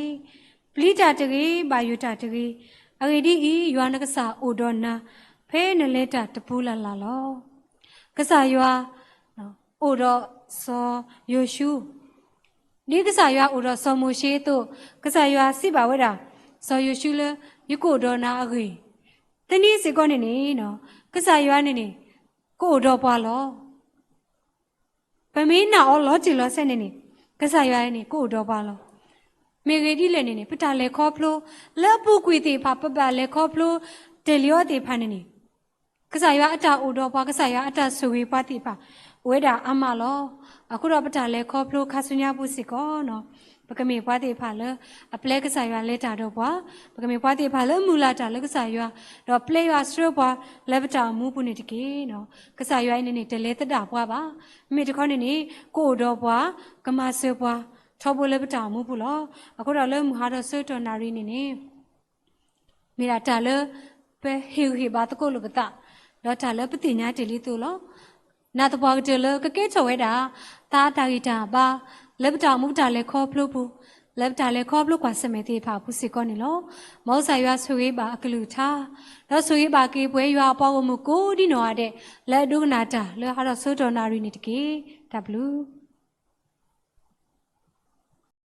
ပလိတာတကေဘာယုတာတကေအဂေဒီဤယွာနကဆာအိုဒေါနာဖဲနလေတာတပူလာလာလောကဆာယွာအိုတော့စောယိုရှုဒီကစားရွာဦးတော့စောမိုရှိတို့ကစားရွာစိပါဝဲတာစောယိုရှုလယကိုတော့နာအခေတနည်းစီကောနေနေနော်ကစားရွာနေနေကိုတော့ပွားလောဗမင်းနာအော်လောကြည်လောဆက်နေနေကစားရွာနေကိုတော့ပွားလောမေဂေဒီလည်းနေနေပတာလေခေါဖလိုလက်ပုကွေတိဖာပပလေခေါဖလိုတေလျောတိဖာနေနေကစားရွာအတာဦးတော့ပွားကစားရွာအတာဆူဝေပွားတိဖာဝဲတာအမလောအခုတော့ပတာလဲခေါဖလို့ခါဆုညာပုစီကောနော်ပကမေပွားတိဖာလဲအပလက်ကစားရွာလဲတာတော့ပွားပကမေပွားတိဖာလဲမူလာတာလဲကစားရွာတော့ပလေရွာစရောပွားလဲပတာမူပုနေတကေနော်ကစားရွာနေနေတလဲတတာပွားပါမိတခေါနေနေကိုတော့ပွားကမဆွပွားထောဖို့လဲပတာမူပုလောအခုတော့လဲမူဟာတော့ဆွတော်နာရီနေနေမိရာတာလဲပဲဟေဘာတကိုလိုပတာတော့တာလဲပတိညာတလီတူလောနာတပွားကတလကကဲချောဝဲတာတာတာဂီတာပါလက်ပတာမူတာလဲခေါဖလို့ဘူးလက်ပတာလဲခေါဖလို့ကွာစမဲတိဖာဘူးစီကောနေလောမောဆိုင်ရွာဆွေးပါအကလူထားတော့ဆွေးပါကေပွဲရွာပေါ်ကိုမူကိုဒီနော်တဲ့လက်ဒုကနာတာလဲဟာတော့ဆိုတော်နာရီနေတကေ W